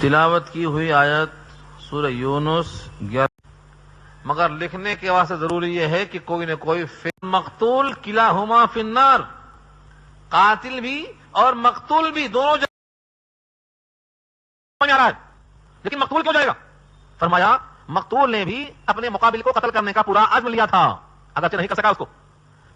تلاوت کی ہوئی آیت سورہ یونس 11، مگر لکھنے کے واسطے ضروری یہ ہے کہ کوئی نہ کوئی مقتول کلاہما فی النار، قاتل بھی اور مقتول بھی دونوں جا رہا ہے، لیکن مقتول کیوں جائے گا؟ فرمایا مقتول نے بھی اپنے مقابل کو قتل کرنے کا پورا عزم لیا تھا، اگرچہ نہیں کر سکا اس کو،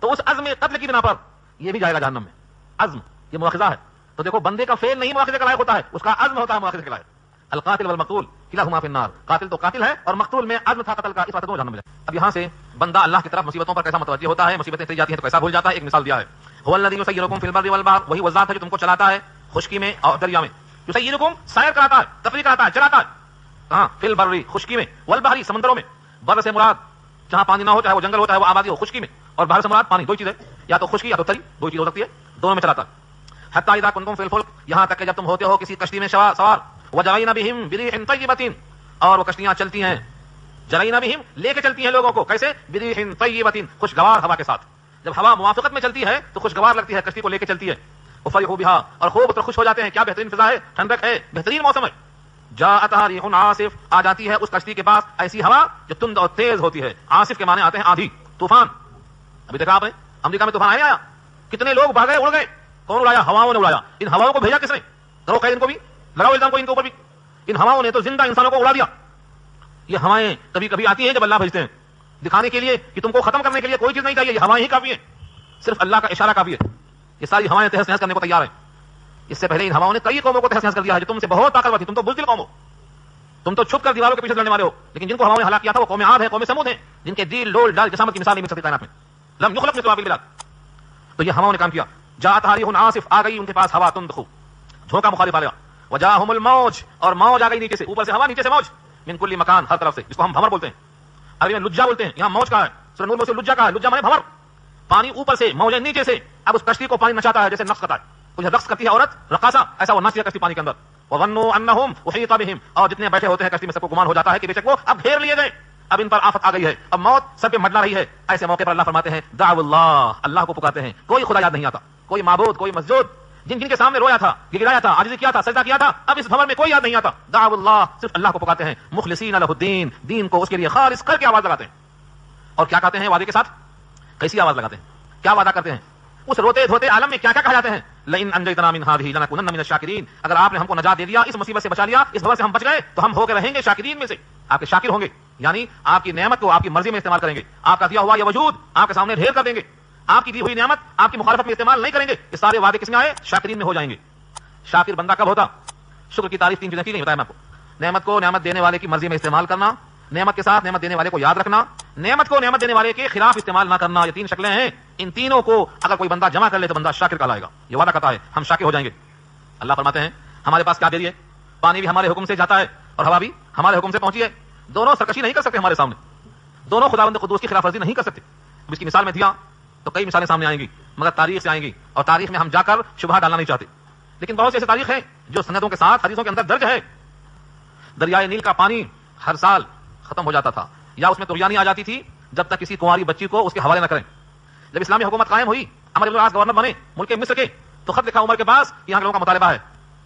تو اس عزم قتل کی بنا پر یہ بھی جائے گا جہنم میں۔ عزم یہ مواخذہ ہے، تو دیکھو بندے کا فعل نہیں مواخذے کا لائق ہوتا ہے، اس کا عزم ہوتا ہے مواخذے کے لائق۔ القاتل والمقتول کلاہما فی النار، قاتل تو قاتل ہے اور مقتول میں عزم تھا قتل کا، اس واسطے دونوں جہنم میں جائے۔ اب یہاں سے بندہ اللہ کی طرف مصیبتوں پر کیسا متوجہ ہوتا ہے، مصیبتیں چلی جاتی ہیں تو کیسا بھول جاتا ہے، ایک مثال دیا ہے، هو الذی یسیرکم فی البر والبحر، وہی وہ ذات ہے جو تم کو چلاتا ہے خشکی میں اور دریا میں، یسیرکم سیر کراتا ہے، تفریح کراتا ہے، چلاتا ہے، کہاں؟ فی البر خشکی میں، والبحر سمندروں میں، بر سے مراد جہاں پانی نہ ہو، چاہے وہ جنگل ہو چاہے وہ آبادی ہو، خشکی میں، اور بحر سے مراد پانی، دو چیزیں، یا تو خشکی یا تو تری، دو چیز ہو سکتی ہے، دونوں میں چلاتا ہے۔ حتی اذا کنتم فی الفلک، یہاں تک کہ جب تم ہوتے ہو کسی کشتی میں سوار، وجرین بہم بریح طیبۃ، اور وہ کشتیاں چلتی ہیں، جرین بہم لے کے چلتی ہیں لوگوں کو، کیسے؟ بریح طیبۃ، خوشگوار ہوا کے ساتھ، جب ہوا موافقت میں چلتی ہے تو خوشگوار لگتی ہے، کشتی کو لے کے چلتی ہے، وفرحوا بہا، اور خوب خوش ہو جاتے ہیں، کیا بہترین فضا ہے، ٹھنڈک ہے، بہترین موسم ہے، جاءتھا ریح عاصف، آ جاتی ہے اس کشتی کے پاس ایسی ہوا جو تند اور تیز ہوتی ہے، عاصف کے معنی آتے ہیں آندھی، طوفان۔ ابھی دیکھا آپ نے امریکہ میں طوفان آیا، کتنے لوگ بھاگے اڑ گئے، کون اڑایا؟ ہواؤں نے اڑایا۔ ان ہواؤں کو بھیجا کس نے؟ کرو قید ان کو بھی، لگاؤ الزام کو ان کے اوپر بھی، ان ہواؤں نے تو زندہ انسانوں کو اڑا دیا۔ یہ ہوائیں کبھی کبھی آتی ہیں جب اللہ بھیجتے ہیں، دکھانے کے لیے کہ تم کو ختم کرنے کے لیے کوئی چیز نہیں چاہیے، یہ ہوائیں ہی کافی ہیں، صرف اللہ کا اشارہ کافی ہے، یہ ساری ہوائیں تہس نہس کرنے کو تیار ہیں۔ اس سے پہلے ان ہواؤں نے کئی قوموں کو تہس نہس کر دیا ہے جو تم سے بہت طاقتور تھی، تم تو بزدل قوم ہو، تم تو چھپ کر دیواروں کے پیچھے لڑنے والے ہو، لیکن جن کو ہواؤں نے ہلاک کیا تھا وہ قوم عاد ہے، قوم سمود ہیں، جن کے ڈیل ڈول ڈال جسامت کی مثال نہیں مل سکتی کائنات میں، لم یخلق مثلها فی البلاد۔ تو یہ ہواؤں نے کام کیا، جاءتھا ریح عاصف، آ گئی ان کے پاس ہوا تندخو، جھونکا مخالف آ گیا، وجاءہم الموج، اور موج آ گئی نیچے سے، اوپر سے ہوا نیچے سے موج، من کل مکان، ہر طرف سے، جس کو ہم بھنور بولتے ہیں، عربی میں لجا بولتے ہیں، یہاں موج کا ہے، سورہ نور میں سے لجا کا ہے، لجا مانے بھنور، پانی اوپر سے، موجیں نیچے سے۔ اب اس کشتی کو پانی نچاتا ہے جیسے نقص کرتا ہے، کچھ رقص کرتی ہے عورت رقاصہ، ایسا وہ نچ ہے کشتی پانی کے اندر، وظنوا انہم احیط بہم، اور جتنے بیٹھے ہوتے ہیں کشتی میں سب کو گمان ہو جاتا ہے کہ بے شک وہ اب گھیر لیے گئے، اب ان پر آفت آ گئی ہے، اب موت سر پہ مڈلا رہی ہے۔ ایسے موقع پر اللہ فرماتے ہیں دعوا اللہ، اللہ کو پکارتے ہیں، کوئی خدا یاد نہیں آتا، کوئی معبود، کوئی مسجود، جن جن کے سامنے رویا تھا، گڑایا تھا، عاجزی کیا تھا، سجدہ کیا تھا، اب اس بھنور میں کوئی یاد نہیں آتا، دعوا اللہ، صرف اللہ کو پکارتے ہیں، مخلصین لہ الدین، دین کو اس کے لیے خالص کر کے آواز لگاتے ہیں۔ اور کیا کہتے ہیں وعدے کے ساتھ؟ کیسی آواز لگاتے ہیں، کیا وعدہ کرتے ہیں؟ اس روتے دھوتے عالم میں کیا کیا کہا جاتے ہیں؟ لئن انجیتنا من هذه لنكونن من الشاکرین، اگر آپ نے ہم کو نجات دے دیا، اس مصیبت سے بچا لیا، اس بھنور سے ہم بچ گئے، تو ہم ہو کے رہیں گے شاکرین میں سے، آپ کے شاکر ہوں گے، یعنی آپ کی نعمت کو آپ کی مرضی میں استعمال کریں گے، آپ کا دیا ہوا یہ وجود آپ کے سامنے ڈھیر کر دیں گے، آپ کی دی ہوئی نعمت آپ کی مخالفت میں استعمال نہیں کریں گے، یہ سارے وعدے کس میں آئے؟ شاکرین میں ہو جائیں گے۔ شاکر بندہ کب ہوتا؟ شکر کی تعریف تین چیزیں کی نہیں بتایا میں آپ کو، نعمت کو نعمت دینے والے کی مرضی میں استعمال کرنا، نعمت کے ساتھ نعمت دینے والے کو یاد رکھنا، نعمت کو نعمت دینے والے کے خلاف استعمال نہ کرنا، یہ تین شکلیں ہیں، ان تینوں کو اگر کوئی بندہ جمع کر لے تو بندہ شاکر کہلائے گا، یہ وعدہ کرتا ہے ہم شاکر ہو جائیں گے۔ اللہ فرماتے ہیں ہمارے پاس کیا دے دیے، پانی بھی ہمارے حکم سے جاتا ہے اور ہوا بھی ہمارے حکم سے پہنچی ہے، دونوں سرکشی نہیں کر سکتے ہمارے سامنے، دونوں خداوند قدوس کی خلاف ورزی نہیں کر سکتے۔ اب اس کی مثال میں دیا تو کئی مثالیں سامنے آئیں گی، مگر تاریخ سے آئیں گی، اور تاریخ میں ہم جا کر شبہ ڈالنا نہیں چاہتے، لیکن بہت سے ایسے تاریخ ہیں جو سندوں کے ساتھ حدیثوں کے اندر درج ہے۔ دریائے نیل کا پانی ہر سال ختم ہو جاتا تھا، یا اس میں طغیانی آ جاتی تھی جب تک کسی کنواری بچی کو اس کے حوالے نہ کریں۔ جب اسلامی حکومت قائم ہوئی، عمر بن العاص گورنر بنے ملک مصر کے، تو خط لکھا عمر کے پاس، یہاں کے لوگوں کا مطالبہ ہے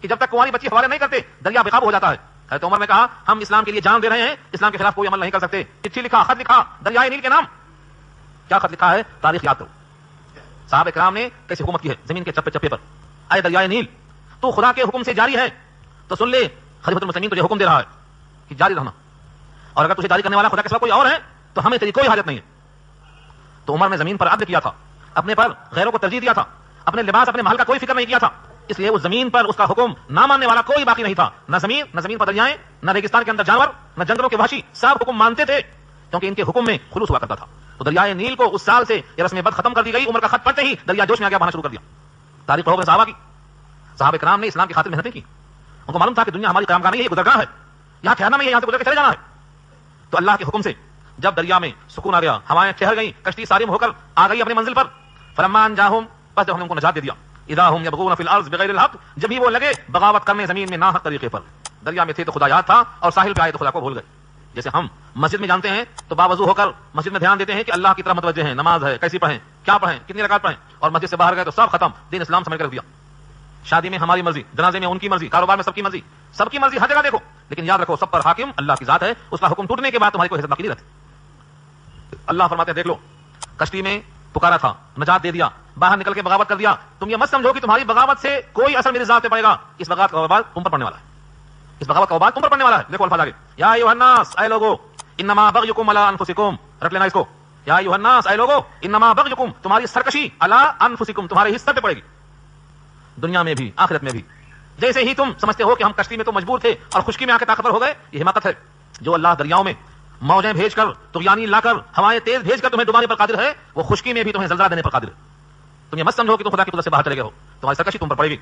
کہ جب تک کنواری بچی حوالے نہیں کرتے دریا بے قابو ہو جاتا ہے۔ حضرت عمر نے کہا ہم اسلام کے لیے جان دے رہے ہیں، اسلام کے خلاف کوئی عمل نہیں کر سکتے۔ چٹھی لکھا، خط لکھا دریائے نیل کے نام، کیا خط لکھا ہے؟ تاریخ یاد کرو، صحابہ کرام نے کیسے حکومت کی ہے زمین کے چپے چپے پر۔ اے دریائے نیل، تو خدا کے حکم سے جاری ہے تو سن لے، خلیفۃ المسلمین تجھے حکم دے رہا ہے کہ جاری رہنا، اور اگر تجھے جاری کرنے والا خدا کے سوا کوئی اور ہے تو ہمیں تیری کوئی حاجت نہیں ہے۔ تو عمر نے زمین پر عدل کیا تھا، اپنے پر غیروں کو ترجیح دیا تھا، اپنے لباس اپنے محل کا کوئی فکر نہیں کیا تھا، اس لیے اس زمین پر اس کا حکم نہ ماننے والا کوئی باقی نہیں تھا، نہ زمین پر دریائیں، نہ ریگستان کے اندر جانور، نہ جنگلوں کے وحشی، سب حکم مانتے تھے کیونکہ ان کے حکم میں خلوص ہوا کرتا تھا۔ تو دریائے نیل کو اس سال سے یہ رسم بد ختم کر دی گئی، عمر کا خط پڑھتے ہی دریا جوش میں آ گیا، بہانا شروع کر دیا۔ تاریخ پڑھو صحابہ کی، صحابہ کرام نے اسلام کی خاطر محنتیں کی، ان کو معلوم تھا کہ دنیا ہماری قیام گاہ نہیں ہے، یہ گزرگاہ ہے، یہاں ٹھہرنا نہیں ہے، یہاں سے گزر کے چلے جانا ہے۔ تو اللہ کے حکم سے جب دریا میں سکون آ گیا، ہوائیں ٹھہر گئیں، کشتی سالم ہو کر آ گئی اپنی منزل پر، فلما انجاہم، بس جب ہم نے ان کو نجات دے دیا، اذا ہم یبغون فی الارض بغیر الحق، جب ہی وہ لگے بغاوت کرنے زمین میں ناحق طریقے پر۔ دریا میں تھے تو خدا یاد تھا، اور ساحل پہ آئے تو خدا کو بھول گئے۔ جیسے ہم مسجد میں جانتے ہیں تو باوضو ہو کر مسجد میں دھیان دیتے ہیں کہ اللہ کی طرف متوجہ ہیں، نماز ہے، کیسی پڑھیں، کیا پڑھیں، کتنی رکعت پڑھیں، اور مسجد سے باہر گئے تو سب ختم، دین اسلام سمجھ کر دیا۔ شادی میں ہماری مرضی، جنازے میں ان کی مرضی، کاروبار میں سب کی مرضی، سب کی مرضی ہر جگہ دیکھو، لیکن یاد رکھو سب پر حاکم اللہ کی ذات ہے، اس کا حکم ٹوٹنے کے بعد تمہاری کوئی حیثیت باقی نہیں رہتی۔ اللہ فرماتے ہیں دیکھ لو کشتی میں پکارا تھا، نجات دے دیا، باہر نکل کے بغاوت کر دیا، تم یہ مت سمجھو کہ تمہاری بغاوت سے کوئی اثر میری ذات پہ پڑے گا، اس بغاوت کا وبال تم پر پڑنے والا ہے، اس بغاوت کا وبال تم پر پڑنے والا ہے۔ دیکھو الفاظ آگے، یا ایھا الناس، اے لوگو، انما بغیکم علی انفسکم، رکھ لینا اس کو، یا ایھا الناس، اے لوگو، انما بغیکم، تمہاری سرکشی علی انفسکم، تمہارے ہی سر پہ پڑے گی، دنیا میں بھی آخرت میں بھی۔ جیسے ہی تم سمجھتے ہو کہ ہم کشتی میں تو مجبور تھے اور خشکی میں آ کے طاقتور ہو گئے، یہ حماقت ہے۔ جو اللہ دریاؤں میں موجیں بھیج کر، طغیانی لا کر، ہوائیں تیز بھیج کر تمہیں ڈبانے پر قادر ہے، وہ خشکی میں بھی تمہیں زلزلہ دینے پر قادر ہے۔ تم یہ مت سمجھو کہ تم خدا کی قدرت سے باہر چلے گئے ہو، تمہاری سرکشی تم پر پڑے گی۔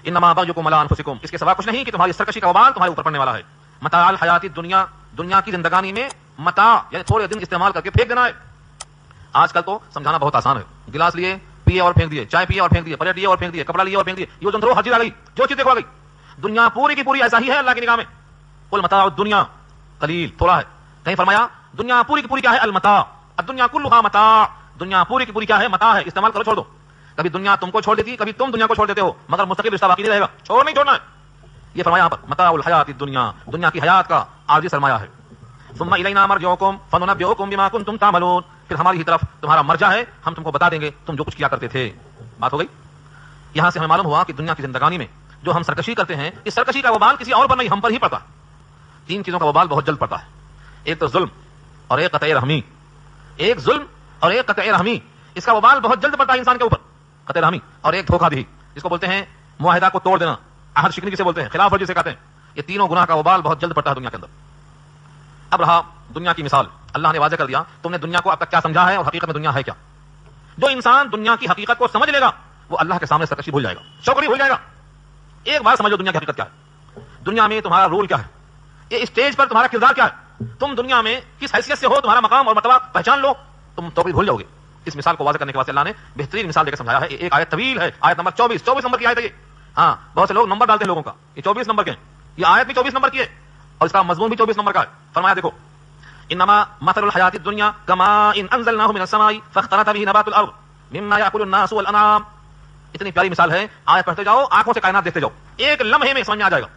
انما بغیکم علی انفسکم، اس کے سوا کچھ نہیں کہ تمہاری سرکشی کا وبال تمہارے اوپر پڑنے والا ہے۔ متاع الحیات الدنیا، دنیا کی زندگانی میں متاع یعنی تھوڑے دن استعمال کر کے پھینک دینا ہے۔ آج کل تو سمجھانا بہت آسان ہے، گلاس لیے پیے اور پھینک دیے، چائے پیے اور پھینک دیے، پلیٹ لیے اور پھینک دیے، کپڑا لیے اور پھینک دیے، یوز اینڈ تھرو، ہر چیز آ گئی، جو چیز دیکھو آ گئی۔ دنیا پوری کی پوری ایسا ہی ہے اللہ کی نگاہ میں۔ قل متاع الدنیا قلیل، تھوڑا ہے۔ کہیں فرمایا دنیا پوری کی پوری کیا ہے؟ المتاع، الدنیا کلھا متاع، دنیا پوری کی پوری کیا ہے؟ متاع ہے، استعمال کرو، چھوڑ دو۔ کبھی دنیا تم کو چھوڑ دیتی، کبھی تم دنیا کو چھوڑ دیتے ہو، مگر مستقل رشتہ باقی نہیں رہے گا، چھوڑ نہیں چھوڑنا ہے۔ یہ فرمایا یہاں پر متاع الحیات الدنیا، دنیا کی حیات کا عارضی سرمایہ ہے۔ ثم الینا مرجعکم فننبئکم بما کنتم تعملون، پھر ہماری ہی طرف تمہارا مرجع ہے، ہم تم کو بتا دیں گے تم جو کچھ کیا کرتے تھے۔ بات ہو گئی۔ یہاں سے ہمیں معلوم ہوا کہ دنیا کی زندگانی میں جو ہم سرکشی کرتے ہیں، اس سرکشی کا وبال کسی اور پر نہیں، ہم پر ہی پڑتا ہے۔ تین چیزوں کا وبال بہت جلد پڑتا ہے، ایک تو ظلم اور ایک قطع رحمی، ایک ظلم اور ایک قطع رحمی، اس کا وبال بہت جلد پڑتا ہے انسان کے اوپر، قطع رحمی، اور ایک دھوکہ دہی، جس کو بولتے ہیں معاہدہ کو توڑ دینا، عہد شکنی جسے بولتے ہیں، خلاف ورزی سے کہتے ہیں۔ یہ تینوں گناہ کا وبال بہت جلد پڑتا ہے دنیا کے اندر۔ اب رہا دنیا کی مثال، اللہ نے واضح کر دیا تم نے دنیا کو اب تک کیا سمجھا ہے اور حقیقت میں دنیا ہے کیا۔ جو انسان دنیا کی حقیقت کو سمجھ لے گا وہ اللہ کے سامنے سرکشی بھول جائے گا، شوکری بھول جائے گا۔ ایک بار سمجھو دنیا کی حقیقت کیا ہے، دنیا میں تمہارا رول کیا ہے، یہ اسٹیج پر تمہارا کردار کیا ہے، تم دنیا میں کس حیثیت سے ہو، تمہارا مقام اور مرتبہ پہچان لو، تم تو بھی بھول جاؤ گے۔ اس مثال کو واضح کرنے کے واسطے اللہ نے بہترین مثال دے کے سمجھایا ہے۔ ایک آیت طویل ہے، آیت نمبر 24 نمبر کی آیت ہے یہ۔ ہاں بہت سے لوگ نمبر ڈالتے ہیں لوگوں کا، یہ 24 نمبر کے ہیں، یہ آیت بھی 24 نمبر کی ہے اور اس کا مضمون بھی 24 نمبر کا ہے۔ فرمایا دیکھو انما مثل الحیات الدنیا کماء انزلناه من السماء فاختلط به نبات الارض مما یاکل الناس والانعام۔ اتنی پیاری مثال ہے، آیت پڑھتے جاؤ، آنکھوں سے کائنات دیکھتے جاؤ، ایک لمحے میں سمجھ میں آ جائے گا۔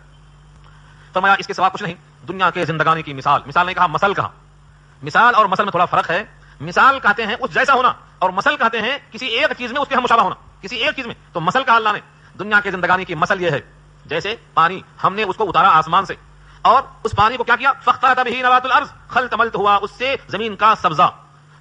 فرمایا اس کے سوا کچھ نہیں، دنیا کے زندگانی کی مثال، مثال نہیں کہا مثل کہا۔ مثال اور مثل میں تھوڑا فرق ہے، مثال کہتے ہیں اس جیسا ہونا اور مثل کہتے ہیں کسی ایک چیز میں اس کے ہم مشابہ ہونا، کسی ایک چیز میں۔ تو مثل کہا اللہ نے، دنیا کے زندگانی کی مثل یہ ہے جیسے پانی ہم نے اس کو اتارا آسمان سے اور اس پانی کو کیا کیا، فاختلط به نبات الارض، خلط ملط ہوا اس سے زمین کا سبزہ۔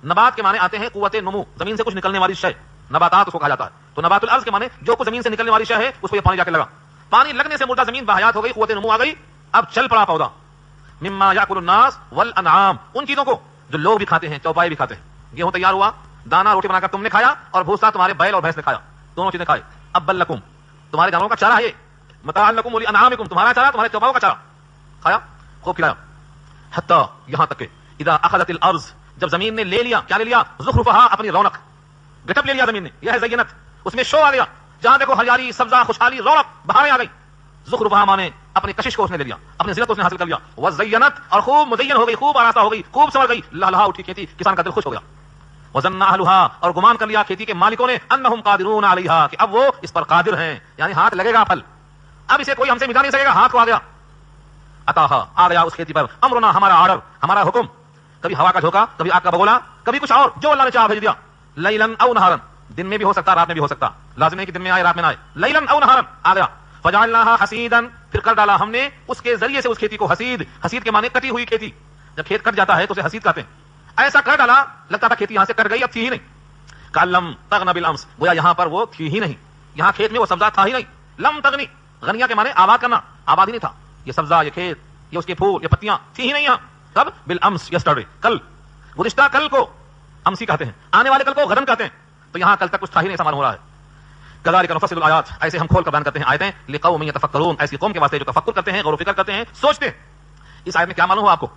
نبات کے معنی آتے ہیں قوت نمو، زمین سے کچھ نکلنے والی شے، نباتات اس کو کہا جاتا ہے۔ تو نبات الارض کے معنی جو کچھ زمین سے نکلنے والی شے ہے اس کو یہ پانی جا کے لگا، پانی لگنے سے مردہ زمین بحیات ہو گئی، قوت نمو آ گئی، اب چل پڑا پودا۔ مما یاکل الناس والانعام، ان چیزوں کو جو لوگ بھی کھاتے ہیں، چوپائے بھی کھاتے ہیں۔ گیہوں تیار ہوا، دانا روٹی بنا کر تم نے کھایا اور بھوسا تمہارے بیل اور بھینس نے کھایا، دونوں چیزیں کھائے۔ اب بل لکم، تمہارے جانوروں کا چارہ ہے، متاع لکم ولانعامکم، تمہارا چارہ، تمہارے چوپاؤں کا چارہ، کھایا، خوب کھلایا۔ حتی یہاں تک کہ اذا اخذت الارض، جب زمین نے لے لیا، کیا لے لیا، زخرفہا، اپنی رونق، گٹپ لے لیا زمین نے، یہ ہے زینت، اس میں شو آ گیا، جہاں دیکھو ہریالی، سبزہ، خوشحالی، رونق، بہاریں آ گئی۔ زخرفہا مانے اپنی کشش کو اس نے لے لیا، اپنی زینت اس نے حاصل کر لیا۔ وزینت، اور خوب مزین ہو گئی، خوب آراستہ ہو گئی، خوب سنور گئی، لہلہا اٹھی کھیتی، کسان کا دل خوش ہو گیا۔ وظن اہلھا، اور گمان کر لیا کھیتی کے مالکوں نے، انہم قادرون علیہا، کہ اب وہ اس پر قادر ہیں، یعنی ہاتھ لگے گا پھل، اب اسے کوئی ہم سے مٹا نہیں سکے گا، ہاتھ کو آ گیا۔ اتاہا، آ گیا اس کھیتی پر، امرنا، ہمارا آرڈر، ہمارا حکم، کبھی ہوا کا جھونکا، کبھی آگ کا بگولا، کبھی کچھ اور، جو اللہ نے چاہا بھیج دیا۔ لیلن او نہارن، دن میں بھی ہو سکتا، رات میں بھی ہو سکتا، لازم نہیں کہ دن میں آئے رات میں نہ آئے، لیلن او نہارن آ گیا۔ فجعلناها حصیدا، پھر کر ڈالا ہم نے اس کے ذریعے سے اس کھیتی کو حصید، حصید کے معنی کٹی ہوئی کھیتی، جب کھیت کٹ جاتا ہے تو اسے حصید کہتے ہیں۔ ایسا کر ڈالا لگتا تھا کھیتی یہاں سے کٹ گئی، اب تھی ہی نہیں۔ کالم تغن بالامس، گویا یہاں پر وہ تھی ہی نہیں، یہاں کھیت میں وہ سبزہ تھا ہی نہیں۔ لم تغنی، غنیہ کے معنی آباد کرنا، آباد ہی نہیں تھا، یہ سبزہ، یہ کھیت، یہ اس کے پھول، یہ پتیاں تھی ہی نہیں یہاں۔ کب؟ بالامس، یسٹرڈے، کل، گزشتہ کل کو امسی کہتے ہیں، آنے والے کل کو غدن کہتے ہیں، تو یہاں کل تک کچھ تھا ہی نہیں، سامان ہو رہا ہے۔ کذالک نفصل الآیات، ایسے ہم کھول کر بیان کرتے ہیں آیتیں، لقوم یتفکرون، ایسی قوم کے واسطے جو تفکر کرتے ہیں، غور و فکر کرتے ہیں، سوچتے ہیں۔ اس آیت میں کیا معلوم ہوا آپ کو؟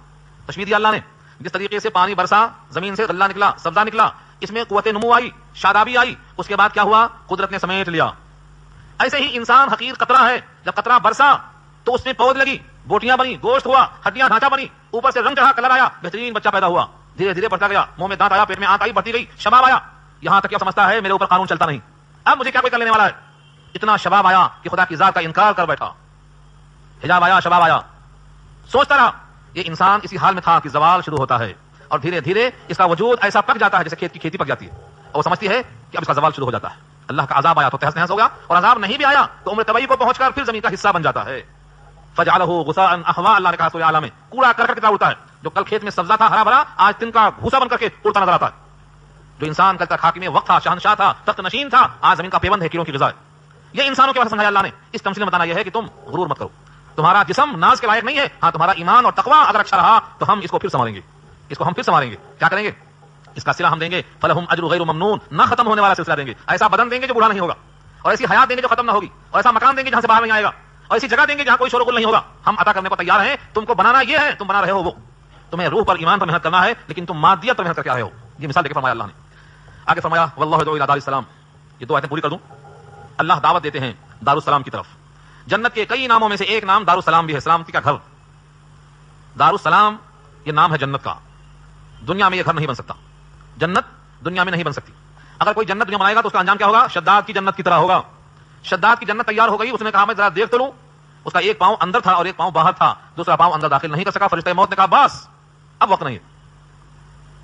تشبیہ دیا اللہ نے، جس طریقے سے پانی برسا، زمین سے غلہ نکلا، سبزہ نکلا، اس میں قوت نمو آئی، شادابی آئی، اس کے بعد کیا ہوا، قدرت نے سمیٹ لیا۔ ایسے ہی انسان حقیر قطرہ ہے، جب قطرہ برسا تو اس میں پود لگی، بوٹیاں بنی، گوشت ہوا، ہڈیاں ڈھانچہ بنی، اوپر سے رنگ چڑھا، کلر آیا، بہترین بچہ پیدا ہوا، دھیرے دھیرے بڑھتا گیا، منہ میں دانت آیا، پیٹ میں آنت آئی، بڑھتی گئی، شباب آیا، یہاں تک کیا سمجھتا ہے میرے اوپر قانون چلتا نہیں، اب مجھے کیا کوئی کر لینے والا ہے، اتنا شباب آیا کہ خدا کی ذات کا انکار کر بیٹھا، حجاب آیا, شباب آیا, سوچتا رہا. یہ انسان اسی حال میں تھا کہ زوال شروع ہوتا ہے اور دھیرے دھیرے اس کا وجود ایسا پک جاتا ہے جیسے کھیت کی کھیتی پک جاتی ہے, اور وہ سمجھتی ہے کہ اب اس کا زوال شروع ہو جاتا ہے. اللہ کا عذاب آیا تو تہس نہس ہوگا, اور عذاب نہیں بھی آیا تو عمر طبعی کو پہنچ کر پھر زمین کا حصہ بن جاتا ہے. فجعلہ غثاء احوا, اللہ نے کہا سورہ اعلیٰ میں, کوڑا کرکٹ کی طرح اڑتا ہے. جو کل کھیت میں سبزہ تھا ہرا بھرا, آج تن کا بھوسا بن کر کے اڑتا نظر آتا ہے. جو انسان کل تک حاکم وقت تھا, شہنشاہ تھا, تخت نشین تھا, آج زمین کا پیوند ہے, کیڑوں کی غذا ہے. یہ انسانوں کے واسطے سمجھایا اللہ نے. اس تمثیل میں بتانا یہ ہے کہ تم غرور مت کرو. تمہارا جسم ناز کے لائق نہیں ہے, ہاں تمہارا ایمان اور تقوی اگر اچھا رہا تو ہم اس کو پھر سنواریں گے. اس کو ہم پھر سنواریں گے. کیا کریں گے؟ اس کا صلہ ہم دیں گے. فلہم اجر غیر ممنون, نہ ختم ہونے والا سلسلہ دیں گے. ایسا بدن دیں گے جو بوڑھا نہیں ہوگا, اور ایسی حیات دیں گے جو ختم نہ ہوگی, اور ایسا مکان دیں گے جہاں سے باہر نہیں آئے گا, اور ایسی جگہ دیں گے جہاں کوئی شور و غل نہیں ہوگا. ہم عطا کرنے کو تیار ہیں. تم کو بنانا یہ ہے, تم بنا رہے ہو وہ. تمہیں روح پر ایمان پر محنت کرنا ہے, لیکن تم مادیت پر محنت کر کے آئے ہو. یہ مثال دے کے فرمایا اللہ نے. آگے فرمایا واللہ یدعو الی دار السلام. یہ دو آیتیں پوری کر دوں. اللہ دعوت دیتے ہیں دار السلام کی طرف. جنت کے کئی ناموں میں سے ایک نام دار السلام بھی ہے, سلامتی کا گھر. دار السلام یہ نام ہے جنت کا. دنیا میں یہ گھر نہیں بن سکتا. جنت دنیا میں نہیں بن سکتی. اگر کوئی جنت دنیا بنائے گا تو اس کا انجام کیا ہوگا؟ شداد کی جنت کی طرح ہوگا. شداد کی جنت تیار ہو گئی, اس نے کہا میں ذرا دیکھ تو لوں. اس کا ایک پاؤں اندر تھا اور ایک پاؤں باہر تھا, دوسرا پاؤں اندر داخل نہیں کر سکا. فرشتہ موت نے کہا بس اب وقت نہیں ہے.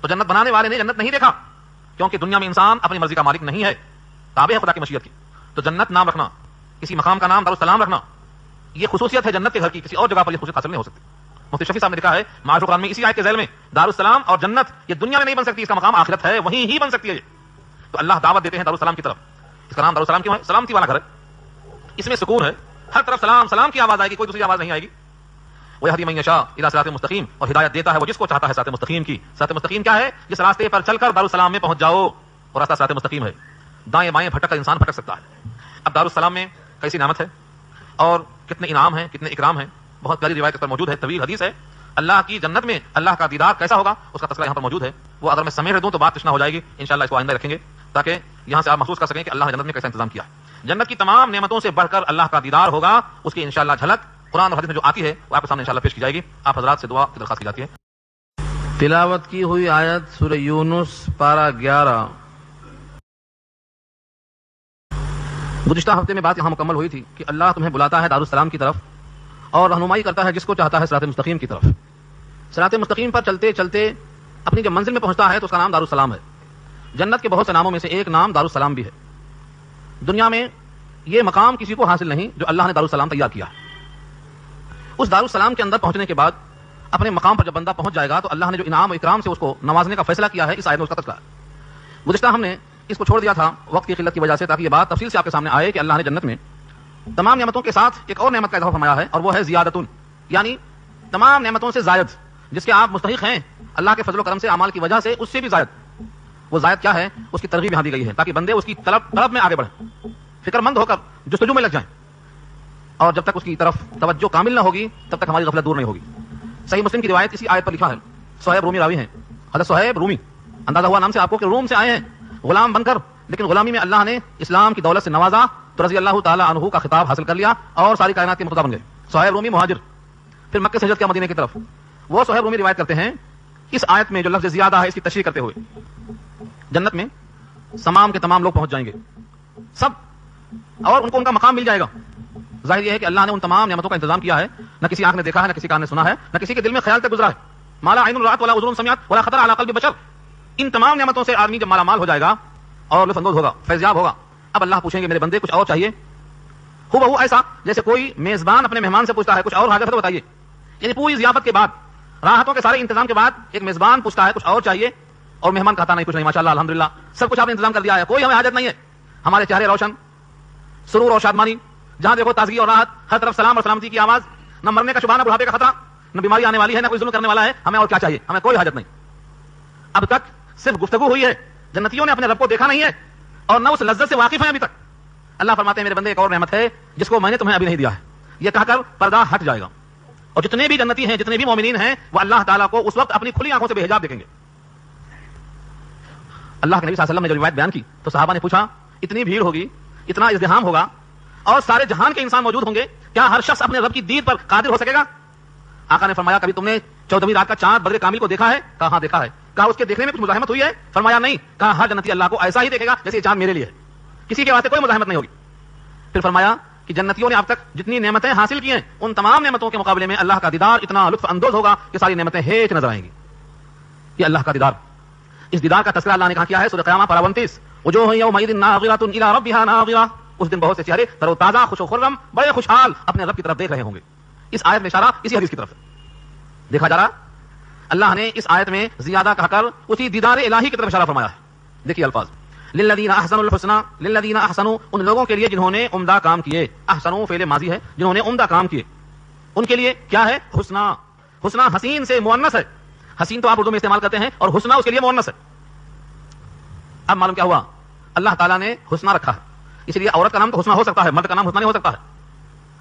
تو جنت بنانے والے نے جنت نہیں دیکھا, کیونکہ دنیا میں انسان اپنی مرضی کا مالک نہیں ہے, تابع ہے خدا کی مشیت کی. تو جنت نام رکھنا, کسی مقام کا نام دارالسلام رکھنا, یہ خصوصیت ہے جنت کے گھر کی. کسی اور جگہ پر یہ خصوصیت حاصل نہیں ہو سکتی. مفتی شفیع صاحب نے لکھا ہے معارف القرآن میں اسی آیت کے ذیل میں, دارالسلام اور جنت یہ دنیا میں نہیں بن سکتی, اس کا مقام آخرت ہے, وہیں ہی بن سکتی ہے. تو اللہ دعوت دیتے ہیں دارالسلام کی طرف. اس کا نام دارالسلام کیوں ہے؟ سلامتی والا گھر ہے. اس میں سکون ہے, ہر طرف سلام سلام کی آواز آئے گی, کوئی دوسری آواز نہیں آئے گی. وَيَهْدِي مَن يَشَاءُ إِلَىٰ صِرَاطٍ مُسْتَقِيمٍ, اور ہدایت دیتا ہے وہ جس کو چاہتا ہے صراط مستقیم کی. صراط مستقیم کیا ہے؟ جس راستے پر چل کر دارالسلام میں پہنچ جاؤ, اور راستہ صراط مستقیم ہے. دائیں بائیں بھٹک کر انسان بھٹک سکتا ہے. اب دارالسلام میں کیسی نعمت ہے اور کتنے انعام ہیں, کتنے اکرام ہیں. بہت پیاری روایت اس پر موجود ہے, طویل حدیث ہے. اللہ کی جنت میں اللہ کا دیدار کیسا ہوگا اس کا تذکرہ یہاں پر موجود ہے. وہ اگر میں سمیٹ دوں تو بات تشنا ہو جائے گی. انشاءاللہ اس کو آئندہ رکھیں گے تاکہ یہاں سے آپ محسوس کر سکیں کہ اللہ نے جنت میں کیسا انتظام کیا ہے. جنت کی تمام نعمتوں سے بڑھ کر اللہ کا دیدار ہوگا. اس کی انشاءاللہ جھلک قرآن اور حدیث میں جو آتی ہے وہ آپ کے سامنے انشاءاللہ پیش کی جائے گی. آپ حضرات سے دعا کی درخواست کی جاتی ہے. تلاوت کی ہوئی آیت سورہ یونس پارہ 11. گزشتہ ہفتے میں بات یہاں مکمل ہوئی تھی کہ اللہ تمہیں بلاتا ہے دارالسلام کی طرف اور رہنمائی کرتا ہے جس کو چاہتا ہے صراط مستقیم کی طرف. صراط مستقیم پر چلتے چلتے اپنی جب منزل میں پہنچتا ہے تو اس کا نام دارالسلام ہے. جنت کے بہت سے ناموں میں سے ایک نام دارالسلام بھی ہے. دنیا میں یہ مقام کسی کو حاصل نہیں جو اللہ نے دارالسلام تیار کیا ہے. اس دارالسلام کے اندر پہنچنے کے بعد اپنے مقام پر جب بندہ پہنچ جائے گا تو اللہ نے جو انعام و اکرام سے اس کو نوازنے کا فیصلہ کیا ہے, اس آیت میں اس کا تذکرہ ہے. گزشتہ ہم نے اس کو چھوڑ دیا تھا وقت کی قلت کی وجہ سے, تاکہ یہ بات تفصیل سے آپ کے سامنے آئے کہ اللہ نے جنت میں تمام نعمتوں کے ساتھ ایک اور نعمت کا اضافہ فرمایا ہے, اور وہ ہے زیادتن, یعنی تمام نعمتوں سے زائد, جس کے آپ مستحق ہیں اللہ کے فضل و کرم سے اعمال کی وجہ سے, اس سے بھی زائد. وہ زائد کیا ہے اس کی ترغیب یہاں دی گئی ہے تاکہ بندے اس کی طلب میں آگے بڑھیں, فکر مند ہو کر جستجو میں لگ جائیں, اور جب تک اس کی طرف توجہ کامل نہ ہوگی تب تک ہماری غفلت دور نہیں ہوگی. صحیح مسلم کی روایت اسی آیت پر لکھا ہے. صہیب رومی راوی ہیں, حضرت صہیب رومی, اندازہ ہوا نام سے آپ کو کہ روم سے آئے ہیں غلام بن کر, لیکن غلامی میں اللہ نے اسلام کی دولت سے نوازا تو رضی اللہ تعالی عنہ کا خطاب حاصل کر لیا اور ساری کائنات کے مقتدا بن گئے. صہیب رومی مہاجر, پھر مکے سے ہجرت کیا مدینے کی طرف. وہ صہیب رومی روایت کرتے ہیں اس آیت میں جو لفظ زیادہ ہے اس کی تشریح کرتے ہوئے, جنت میں تمام کے تمام لوگ پہنچ جائیں گے سب, اور ان کو ان کا مقام مل جائے گا. ظاہر یہ ہے کہ اللہ نے ان تمام نعمتوں کا انتظام کیا ہے, نہ کسی آنکھ نے دیکھا ہے, نہ کسی کان نے سنا ہے, نہ کسی کے دل میں خیال تک گزرا ہے. مالا عین رات ولا اذن سمعت ولا خطر علی قلب بشر. ان تمام نعمتوں سے آدمی جب مالا مال ہو جائے گا اور لطف اندوز ہوگا, فیضیاب ہوگا, اب اللہ پوچھیں گے میرے بندے کچھ اور چاہیے؟ ہو بہو ایسا جیسے کوئی میزبان اپنے مہمان سے پوچھتا ہے کچھ اور حاجت ہے تو بتائیے. یعنی پوری ضیافت کے بعد, راحتوں کے سارے انتظام کے بعد ایک میزبان پوچھتا ہے کچھ اور چاہیے, اور مہمان کہتا نہیں کچھ نہیں, ماشاءاللہ الحمدللہ سب کچھ آپ نے انتظام کر دیا ہے, کوئی ہمیں حاجت نہیں ہے. ہمارے چہرے روشن, سرور اور شادمانی, جہاں دیکھو تازگی اور راحت, ہر طرف سلام اور سلامتی کی آواز, نہ مرنے کا شبہ, نہ بڑھاپے کا خطرہ, نہ بیماری آنے والی ہے, نہ کوئی ظلم کرنے والا ہے. ہمیں اور کیا چاہیے؟ ہمیں کوئی حاجت نہیں. اب تک صرف گفتگو ہوئی ہے, جنتیوں نے اپنے رب کو دیکھا نہیں ہے اور نہ اس لذت سے واقف ہیں ابھی تک. اللہ فرماتے ہیں میرے بندے ایک اور نعمت ہے جس کو میں نے تمہیں ابھی نہیں دیا ہے. یہ کہہ کر پردہ ہٹ جائے گا, اور جتنے بھی جنتی ہیں, جتنے بھی مومنین ہیں, وہ اللہ تعالیٰ کو اس وقت اپنی کھلی آنکھوں سے بے حجاب دیکھیں گے. اللہ کے نبی صلی اللہ علیہ وسلم نے جو روایت بیان کی تو صحابہ نے پوچھا اتنی بھیڑ ہوگی, اتنا ازدحام ہوگا, اور سارے جہان کے انسان موجود ہوں گے, کیا ہر شخص اپنے رب کی دید پر قادر ہو سکے گا؟ آقا نے فرمایا کبھی تم نے 14ویں رات کا چاند بدر کامل کو دیکھا ہے؟ کہا ہاں دیکھا ہے. کہا اس کے دیکھنے میں کچھ مزاحمت ہوئی ہے؟ فرمایا نہیں. کہا ہر جنتی اللہ کو ایسا ہی دیکھے گا جیسے یہ چاند میرے لیے ہے, کسی کے واسطے کوئی مزاحمت نہیں ہوگی. پھر فرمایا کہ جنتیوں نے اب تک جتنی نعمتیں حاصل کی ہیں ان تمام نعمتوں کے مقابلے میں اللہ کا دیدار اتنا لطف اندوز ہوگا کہ ساری نعمتیں ہیچ نظر آئیں گی. یہ اللہ کا دیدار. اس دیدار کا تذکرہ اللہ نے کہا کیا ہے سورہ قیامہ پارہ 29. وجوہ یومئذ ناظرۃ الی ربھا ناظرہ. اس دن بہت سے چہرے تر و تازہ خوش و خرم بڑے خوشحال اپنے رب کی طرف دیکھ رہے ہوں گے. اس آیت میں اشارہ اسی حدیث کی طرف دیکھا جا رہا. اللہ نے اس آیت میں زیادہ کہہ کر اسی دیدار الہی کی طرف اشارہ فرمایا ہے. دیکھیے الفاظ للذین احسنوا الحسنى للذین احسنوا ان لوگوں کے لیے جنہوں نے عمدہ کام کیے. احسنوا فعل ماضی ہے جنہوں نے عمدہ کام کیے ان کے لیے کیا ہے حسنہ. حسنہ حسین سے مؤنث ہے. حسین تو آپ اردو میں استعمال کرتے ہیں اور حسنہ اس کے لیے مؤنث ہے. اب معلوم کیا ہوا اللہ تعالیٰ نے حسنہ رکھا ہے اس لیے عورت کا نام تو حسنہ ہو سکتا ہے مرد کا نام حسنہ نہیں ہو سکتا ہے.